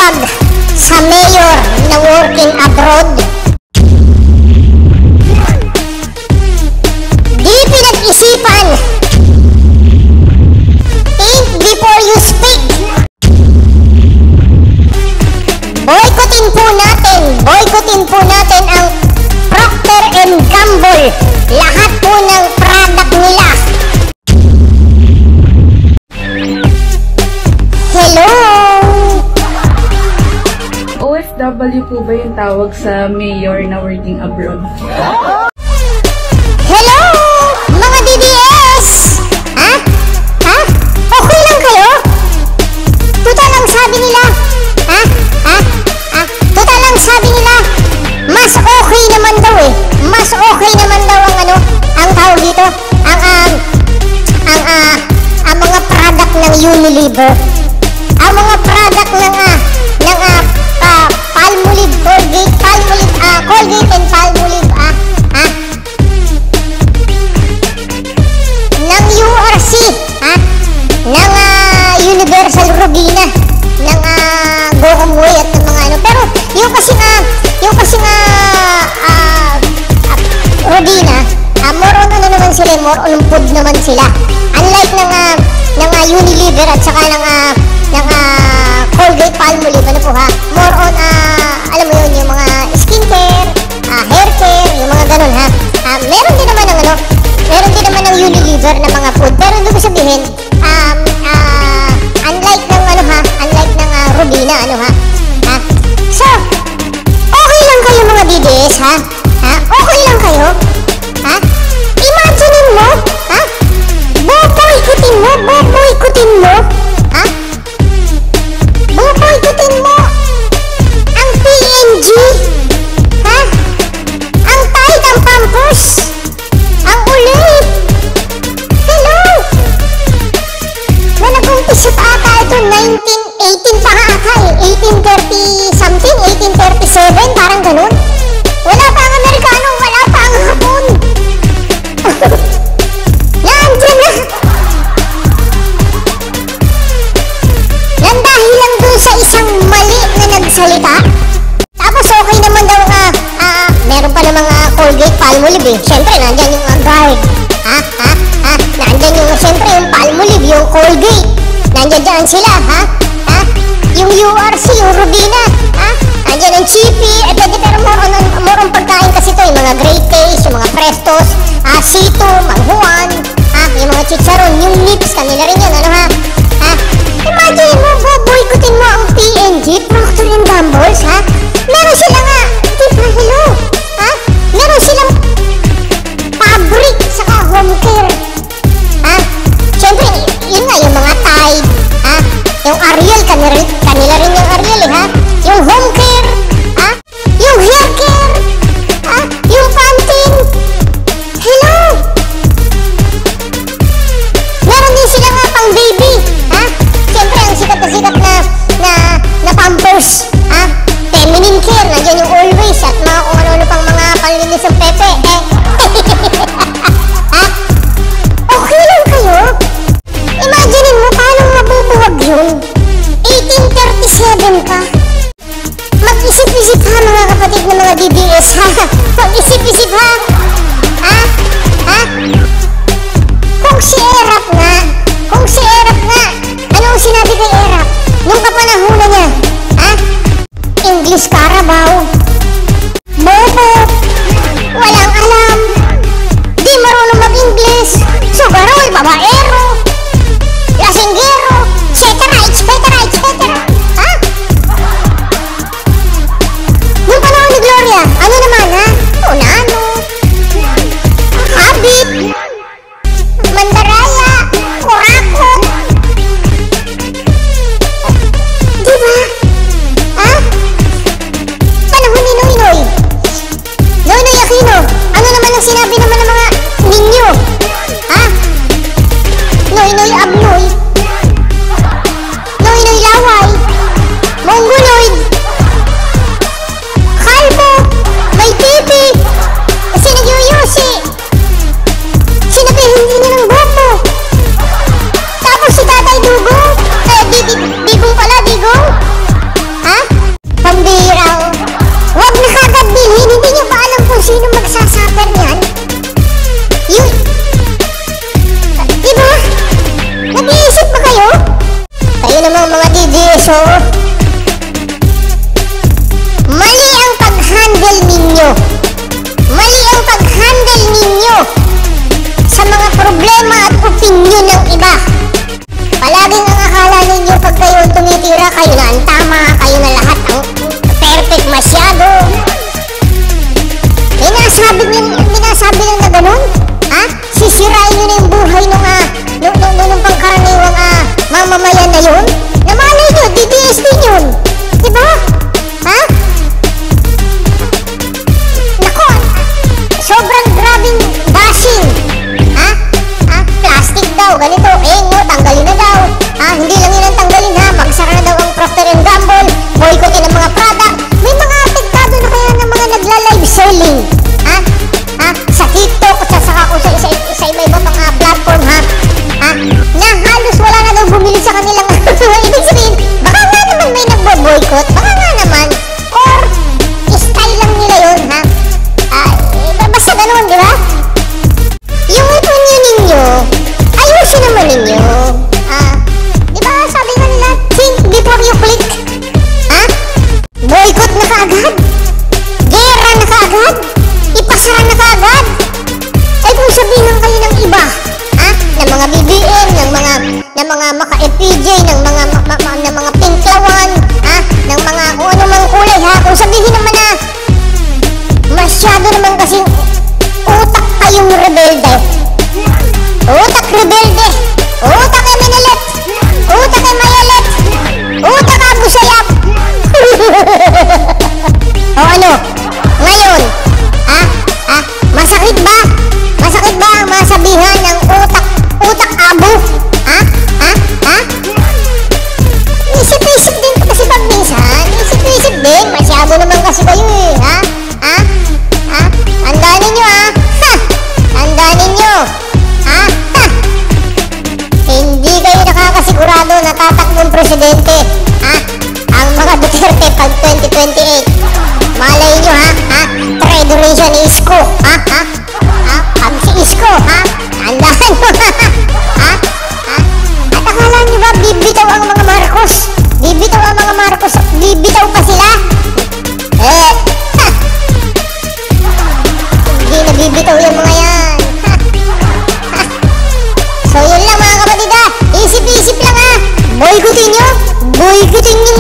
tinatawag sa mayor na working abroad. Di pinag-isipan. Think before you speak. Boycottin po natin ang Procter & Gamble. Lahat po ng product nila. Hello! OFW po ba yung tawag sa mayor na working abroad? Hello! Mga DDS! Ha? Ha? Okay lang kayo? Total ang sabi nila. Ha? Ha? Ha? Total ang sabi nila. Mas okay naman daw eh. Mas okay naman daw ang ano, ang tawag dito, ang mga product ng Unilever. Ang mga product ng Palmolive, Colgate and Palmolive, ng URC, ng Universal Robina, ng Gocomway at ng mga ano. Pero yung kasi Robina, more on ano naman sila, more on food naman sila. Unlike ng Unilever at saka ng Colgate Palmolive, ano po ha, more on alam mo yun, yung mga skincare, hair care, yung mga ganun ha. Meron din naman ng meron din naman ng Unilever na mga food, pero hindi ko sabihin unlike ng unlike ng Robina, so okay lang kayo mga DDS ha. Okay lang kayo ha. Imaginein mo ha, boboycottin mo ha, boboycottin mo ang PNG ha, ang Tide, ang Pampers, ang Olay. Hello, na nag-umpisa pa ata ito 1918 pa nga ata eh, 1830 something, 1837 parang ganun. Wala pa ang Amerikano, wala pa ang Hapon. Nandiyan na. Nang dahil lang dun sa isang mali na nagsalita. Tapos okay naman daw meron pa namang Colgate Palmolive eh. Siyempre, nandyan yung guard. Nandyan yung, siyempre, yung Palmolive, yung Colgate. Nandyan dyan sila, yung URC, yung Robina, nandyan ang Chippy, pero more on pagkain kasi ito, yung mga Great Taste, yung mga Prestos, Sito, Manghuan, yung mga Chicharon, yung Lips, kanila rin yun, imagine mo, boycottin mo ang PNG, Procter & Gamble, meron sila nga, hello, meron silang fabric, saka home care, siyempre, yun nga, yung mga Tide, yung Ariel, kanila rin yung Ariel yung home care, yung hair care, yung Pantene. Hello, yung buhay nung pangkaraniwang mamamayan na yun? Namalay nyo, DDS din yun. Diba? Ha? Nako, sobrang grabing bashing. Ha? Plastic daw, ganito, tanggalin na daw. Hindi lang yun ang tanggalin ha, magsara na daw ang Procter & Gamble, boycottin ang mga product. May mga apektado na kaya ng mga nagla-live selling. Sa TikTok at saka sa iba-iba pang platform na halos wala na daw bumili sa kanilang ibig sabihin, baka nga naman may nagbo-boycott, baka nga naman, or style lang nila yun basta ganun, di ba? Yung opinion ninyo, ayusin naman ninyo. Di ba sabi nga nila, think before you click. Boycott na kaagad, gera na kaagad, ipasara na kaagad. Kung sabihin kayo ng iba, ng mga BBM, ng mga maka-FPJ, ng mga pinklawan, ng mga kung ano mang kulay kung sabihin naman na masyado naman kasing utak kayong rebelde. Utak rebelde, utak ay Menelet, utak ay Mayalet, utak Abu Sayyaf. O ano, ngayon, masakit ba? Masakit ba ang masabihan ng utak abo? Isip-isip din kasi pag minsan. Isip-isip din. Masyado naman kasi kayo Tandaan ninyo Tandaan ninyo. Hindi kayo nakakasigurado na tatakbong presidente. Ang mga Duterte pag 2028. Malay nyo traitor rin siya ni Isko. Pag si Isko, tandaan mo, At akala nyo ba, bibitaw ang mga Marcos? Bibitaw ang mga Marcos, bibitaw pa sila? Hindi na bibitaw yung mga yan. So yun lang mga kapatid Isip-isip lang boycottin nyo